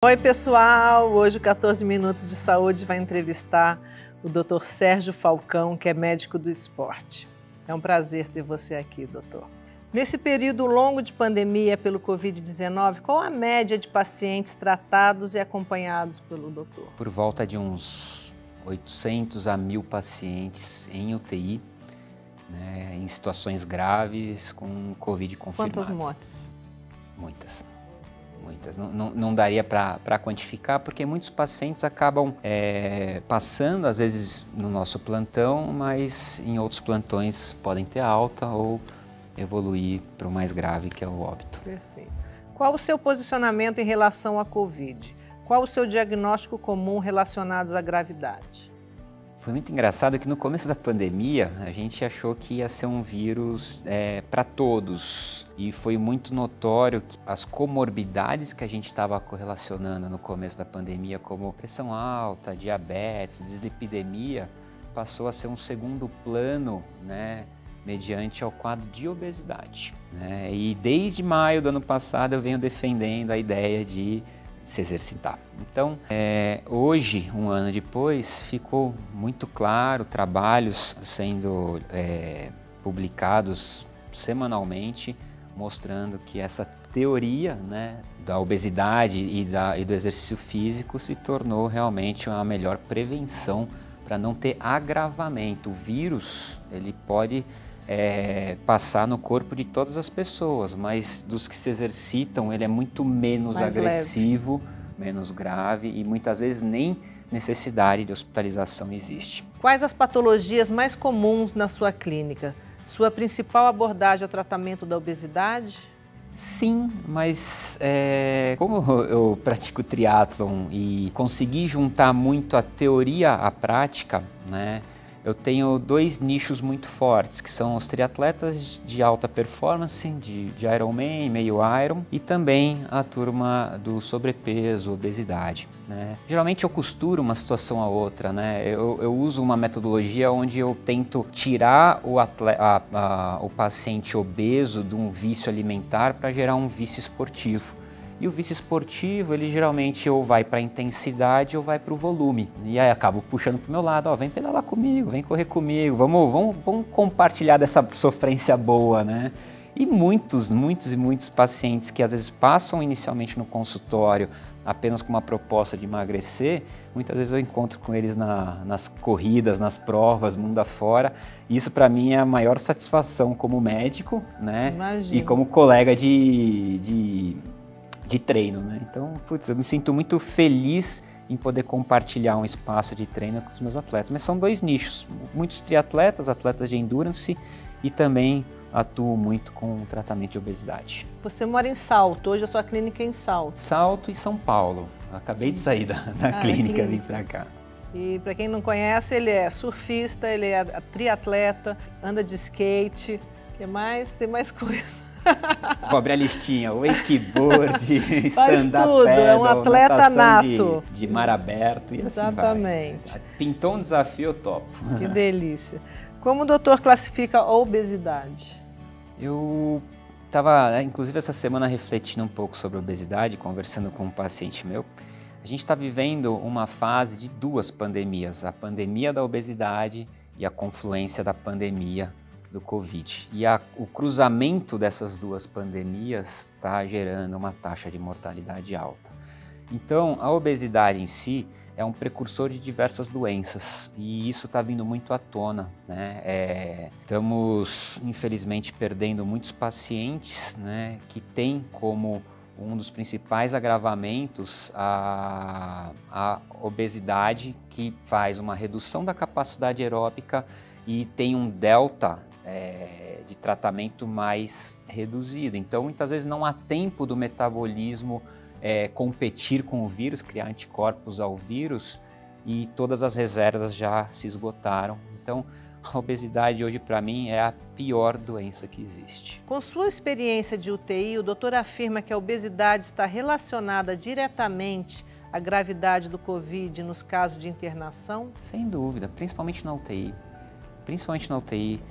Oi pessoal, hoje o 14 Minutos de Saúde vai entrevistar o Dr. Sérgio Falcão, que é médico do esporte. É um prazer ter você aqui, doutor. Nesse período longo de pandemia pelo Covid-19, qual a média de pacientes tratados e acompanhados pelo doutor? Por volta de uns 800 a 1.000 pacientes em UTI, né, em situações graves com Covid confirmado. Quantas mortes? Muitas. Não daria para quantificar, porque muitos pacientes acabam passando, às vezes, no nosso plantão, mas em outros plantões podem ter alta ou evoluir para o mais grave, que é o óbito. Perfeito. Qual o seu posicionamento em relação à Covid? Qual o seu diagnóstico comum relacionado à gravidade? Foi muito engraçado que no começo da pandemia a gente achou que ia ser um vírus para todos, e foi muito notório que as comorbidades que a gente estava correlacionando no começo da pandemia, como pressão alta, diabetes, dislipidemia, passou a ser um segundo plano, né, mediante ao quadro de obesidade, né? E desde maio do ano passado eu venho defendendo a ideia de se exercitar. Então, hoje, um ano depois, ficou muito claro, trabalhos sendo publicados semanalmente, mostrando que essa teoria, né, da obesidade e do exercício físico se tornou realmente a melhor prevenção para não ter agravamento. O vírus, ele pode passar no corpo de todas as pessoas, mas dos que se exercitam ele é muito menos agressivo, menos grave, e muitas vezes nem necessidade de hospitalização existe. Quais as patologias mais comuns na sua clínica? Sua principal abordagem ao tratamento da obesidade? Sim, mas como eu pratico triatlon e consegui juntar muito a teoria à prática, né? Eu tenho dois nichos muito fortes, que são os triatletas de alta performance, de Ironman, meio Iron, e também a turma do sobrepeso, obesidade, né? Geralmente eu costuro uma situação a outra, né? Eu uso uma metodologia onde eu tento tirar o paciente obeso de um vício alimentar para gerar um vício esportivo. E o vício esportivo, ele geralmente ou vai para a intensidade ou vai para o volume. E aí acabo puxando para o meu lado, ó, vem pedalar comigo, vem correr comigo, vamos compartilhar dessa sofrência boa, né? E muitos pacientes que às vezes passam inicialmente no consultório apenas com uma proposta de emagrecer, muitas vezes eu encontro com eles nas corridas, nas provas, mundo afora. E isso para mim é a maior satisfação como médico, né? Imagino. E como colega de treino, né? Então, eu me sinto muito feliz em poder compartilhar um espaço de treino com os meus atletas. Mas são dois nichos, muitos triatletas, atletas de endurance, e também atuo muito com o tratamento de obesidade. Você mora em Salto, hoje a sua clínica é em Salto. Salto e São Paulo. Acabei de sair da clínica, vim para cá. E para quem não conhece, ele é surfista, ele é triatleta, anda de skate, o que mais? Tem mais coisa. Vou abrir a listinha: wakeboard, stand-up paddle, é um atleta nato. De mar aberto e exatamente. Assim vai. Pintou um desafio, eu topo. Que delícia. Como o doutor classifica a obesidade? Eu estava, inclusive, essa semana refletindo um pouco sobre a obesidade, conversando com um paciente meu. A gente está vivendo uma fase de duas pandemias: a pandemia da obesidade e a confluência da pandemia do Covid. E o cruzamento dessas duas pandemias está gerando uma taxa de mortalidade alta. Então, a obesidade em si é um precursor de diversas doenças, e isso está vindo muito à tona, né? Estamos, infelizmente, perdendo muitos pacientes, né, que têm como um dos principais agravamentos a obesidade, que faz uma redução da capacidade aeróbica e tem um delta de tratamento mais reduzido. Então, muitas vezes não há tempo do metabolismo competir com o vírus, criar anticorpos ao vírus, e todas as reservas já se esgotaram. Então, a obesidade hoje, para mim, é a pior doença que existe. Com sua experiência de UTI, o doutor afirma que a obesidade está relacionada diretamente à gravidade do Covid nos casos de internação? Sem dúvida, principalmente na UTI. Principalmente na UTI.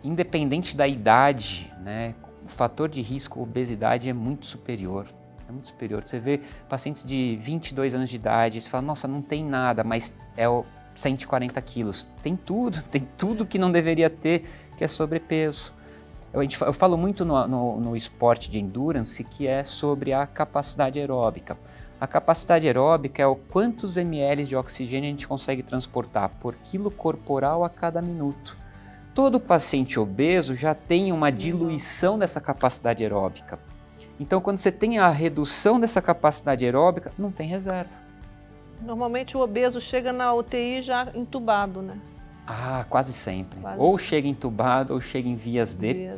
Independente da idade, né, o fator de risco obesidade é muito superior. é muito superior. Você vê pacientes de 22 anos de idade, você fala, nossa, não tem nada, mas é 140 quilos. Tem tudo que não deveria ter, que é sobrepeso. Eu falo muito no esporte de endurance, que é sobre a capacidade aeróbica. A capacidade aeróbica é o quantos ml de oxigênio a gente consegue transportar por quilo corporal a cada minuto. Todo paciente obeso já tem uma diluição dessa capacidade aeróbica. Então, quando você tem a redução dessa capacidade aeróbica, não tem reserva. Normalmente o obeso chega na UTI já entubado, né? Ah, quase sempre. Ou chega entubado ou chega em vias D.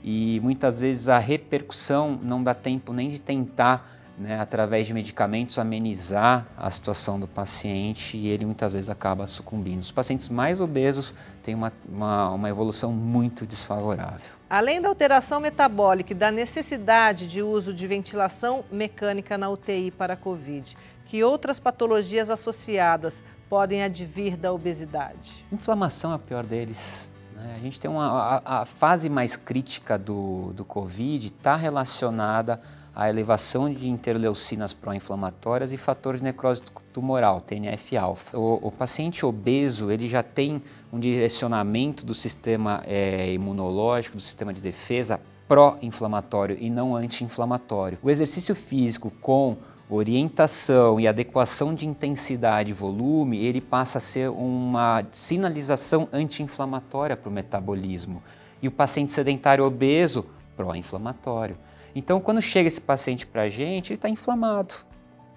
E muitas vezes a repercussão não dá tempo nem de tentar, né, através de medicamentos, amenizar a situação do paciente e ele muitas vezes acaba sucumbindo. Os pacientes mais obesos têm uma evolução muito desfavorável. Além da alteração metabólica e da necessidade de uso de ventilação mecânica na UTI para a COVID, que outras patologias associadas podem advir da obesidade? Inflamação é a pior deles. A gente tem a fase mais crítica do COVID está relacionada à elevação de interleucinas pró-inflamatórias e fator de necrose tumoral, TNF-alfa. O paciente obeso ele já tem um direcionamento do sistema imunológico, do sistema de defesa pró-inflamatório e não anti-inflamatório. O exercício físico com orientação e adequação de intensidade e volume, ele passa a ser uma sinalização anti-inflamatória para o metabolismo. E o paciente sedentário obeso, pró-inflamatório. Então, quando chega esse paciente para a gente, ele está inflamado,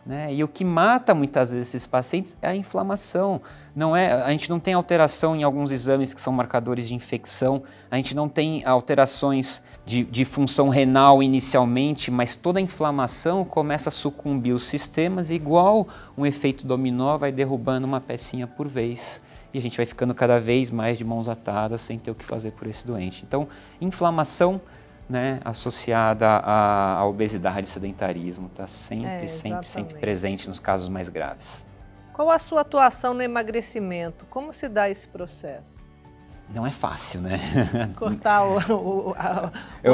né? E o que mata muitas vezes esses pacientes é a inflamação. A gente não tem alteração em alguns exames que são marcadores de infecção, a gente não tem alterações de função renal inicialmente, mas toda a inflamação começa a sucumbir os sistemas, igual um efeito dominó vai derrubando uma pecinha por vez. E a gente vai ficando cada vez mais de mãos atadas sem ter o que fazer por esse doente. Então, inflamação, né, associada à obesidade e sedentarismo, está sempre presente nos casos mais graves. Qual a sua atuação no emagrecimento? Como se dá esse processo? Não é fácil, né? Cortar o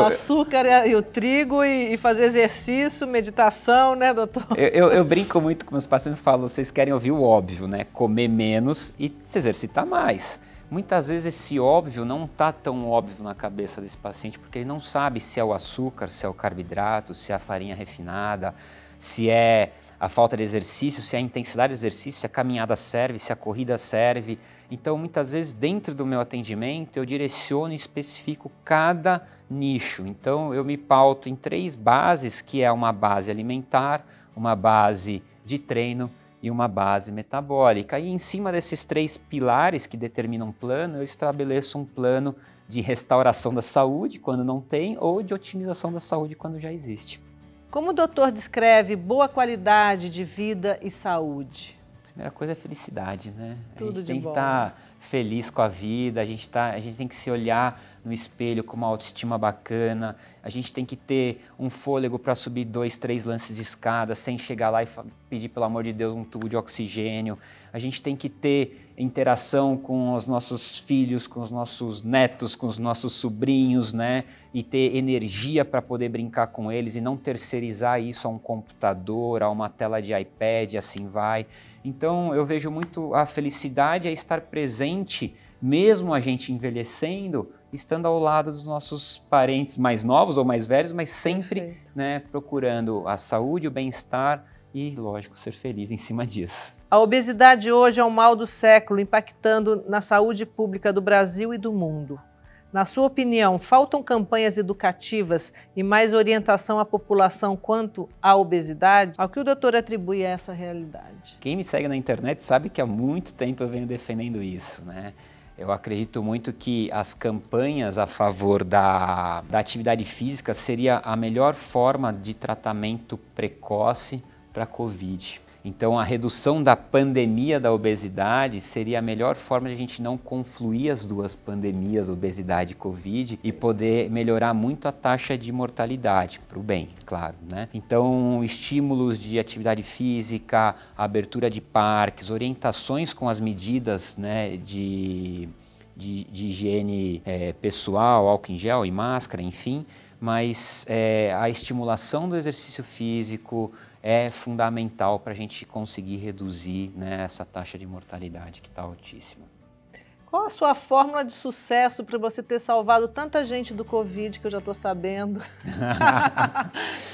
açúcar e o trigo e fazer exercício, meditação, né, doutor? Eu brinco muito com meus pacientes e falo, vocês querem ouvir o óbvio, né? Comer menos e se exercitar mais. Muitas vezes esse óbvio não está tão óbvio na cabeça desse paciente, porque ele não sabe se é o açúcar, se é o carboidrato, se é a farinha refinada, se é a falta de exercício, se é a intensidade de exercício, se a caminhada serve, se a corrida serve. Então, muitas vezes, dentro do meu atendimento, eu direciono e especifico cada nicho. Então, eu me pauto em 3 bases, que é uma base alimentar, uma base de treino e uma base metabólica. E em cima desses 3 pilares que determinam um plano, eu estabeleço um plano de restauração da saúde, quando não tem, ou de otimização da saúde, quando já existe. Como o doutor descreve boa qualidade de vida e saúde? A primeira coisa é felicidade, né? Tudo a gente de tem bom. que estar feliz com a vida, a gente tem que se olhar no espelho com uma autoestima bacana, a gente tem que ter um fôlego para subir 2, 3 lances de escada sem chegar lá e pedir, pelo amor de Deus, um tubo de oxigênio. A gente tem que ter interação com os nossos filhos, com os nossos netos, com os nossos sobrinhos, né? E ter energia para poder brincar com eles e não terceirizar isso a um computador, a uma tela de iPad, assim vai. Então, eu vejo muito a felicidade é estar presente, mesmo a gente envelhecendo, estando ao lado dos nossos parentes mais novos ou mais velhos, mas sempre, né, procurando a saúde, o bem-estar e, lógico, ser feliz em cima disso. A obesidade hoje é um mal do século, impactando na saúde pública do Brasil e do mundo. Na sua opinião, faltam campanhas educativas e mais orientação à população quanto à obesidade? Ao que o doutor atribui a essa realidade? Quem me segue na internet sabe que há muito tempo eu venho defendendo isso, né? Eu acredito muito que as campanhas a favor da atividade física seria a melhor forma de tratamento precoce para a COVID. Então, a redução da pandemia da obesidade seria a melhor forma de a gente não confluir as duas pandemias, obesidade e Covid, e poder melhorar muito a taxa de mortalidade, para o bem, claro, né? Então, estímulos de atividade física, abertura de parques, orientações com as medidas, né, de higiene pessoal, álcool em gel e máscara, enfim, mas a estimulação do exercício físico é fundamental para a gente conseguir reduzir, né, essa taxa de mortalidade que está altíssima. Qual a sua fórmula de sucesso para você ter salvado tanta gente do Covid, que eu já estou sabendo?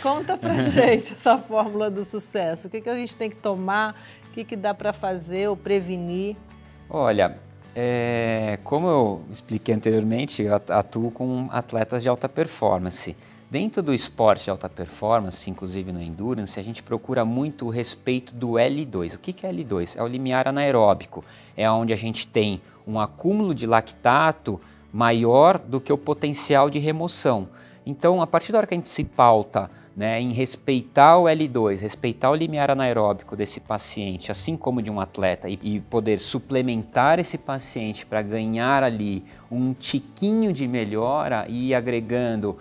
Conta pra gente essa fórmula do sucesso. O que a gente tem que tomar, o que dá para fazer ou prevenir? Olha, como eu expliquei anteriormente, eu atuo com atletas de alta performance. Dentro do esporte de alta performance, inclusive no endurance, a gente procura muito o respeito do L2. O que é L2? É o limiar anaeróbico. É onde a gente tem um acúmulo de lactato maior do que o potencial de remoção. Então, a partir da hora que a gente se pauta, né, em respeitar o L2, respeitar o limiar anaeróbico desse paciente, assim como de um atleta, e poder suplementar esse paciente para ganhar ali um tiquinho de melhora e ir agregando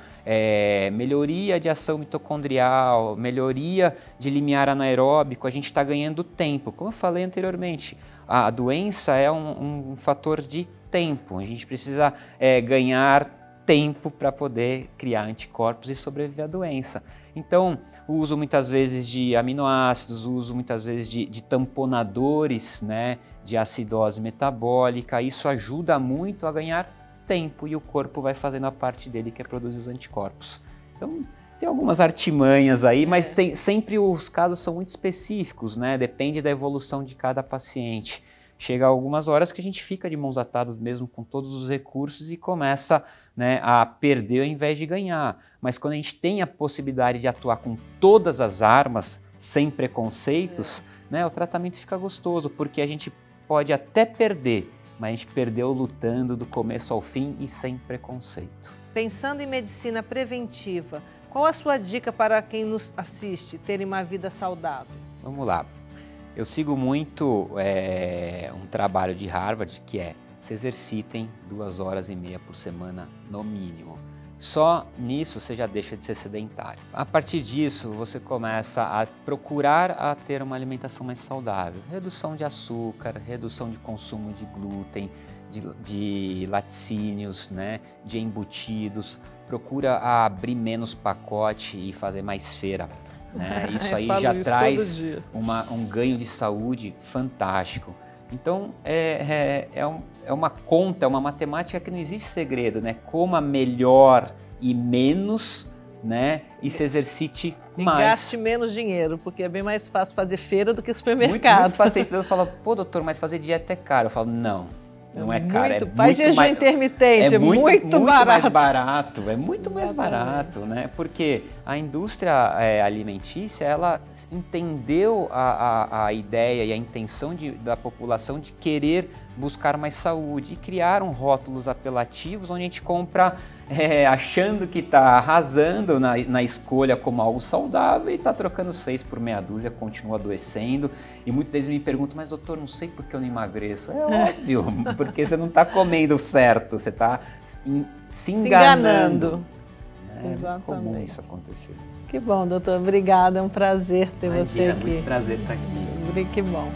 melhoria de ação mitocondrial, melhoria de limiar anaeróbico, a gente está ganhando tempo. Como eu falei anteriormente, a doença é um fator de tempo, a gente precisa ganhar tempo para poder criar anticorpos e sobreviver à doença. Então, o uso muitas vezes de aminoácidos, o uso muitas vezes de tamponadores, né, de acidose metabólica, isso ajuda muito a ganhar tempo e o corpo vai fazendo a parte dele, que é produzir os anticorpos. Então, tem algumas artimanhas aí, mas sempre os casos são muito específicos, né? Depende da evolução de cada paciente. Chega algumas horas que a gente fica de mãos atadas mesmo com todos os recursos e começa, né, a perder ao invés de ganhar. Mas quando a gente tem a possibilidade de atuar com todas as armas, sem preconceitos, né, o tratamento fica gostoso, porque a gente pode até perder, mas a gente perdeu lutando do começo ao fim e sem preconceito. Pensando em medicina preventiva, qual a sua dica para quem nos assiste terem uma vida saudável? Vamos lá. Eu sigo muito um trabalho de Harvard que se exercitem 2h30 por semana no mínimo. Só nisso você já deixa de ser sedentário. A partir disso você começa a procurar a ter uma alimentação mais saudável. Redução de açúcar, redução de consumo de glúten, de laticínios, né, de embutidos. Procura abrir menos pacote e fazer mais feira. Isso aí já traz um ganho de saúde fantástico. Então, é uma conta, é uma matemática que não existe segredo, né? Coma melhor e menos, né? E se exercite mais. E gaste menos dinheiro, porque é bem mais fácil fazer feira do que supermercado. Muitos pacientes falam, pô, doutor, mas fazer dieta é caro. Eu falo, não é caro, faz jejum intermitente, é muito barato. Mais barato, é muito mais barato, né? Porque a indústria alimentícia, ela entendeu a ideia e a intenção da população de querer buscar mais saúde e criaram rótulos apelativos onde a gente compra achando que está arrasando na escolha como algo saudável e está trocando 6 por meia dúzia, continua adoecendo. E muitos deles me perguntam, mas doutor, não sei por que eu não emagreço. É óbvio, porque você não está comendo certo, você está se enganando. Exatamente. É comum isso acontecer. Que bom, doutor. Obrigada, é um prazer ter você aqui. É muito prazer estar aqui. Que bom.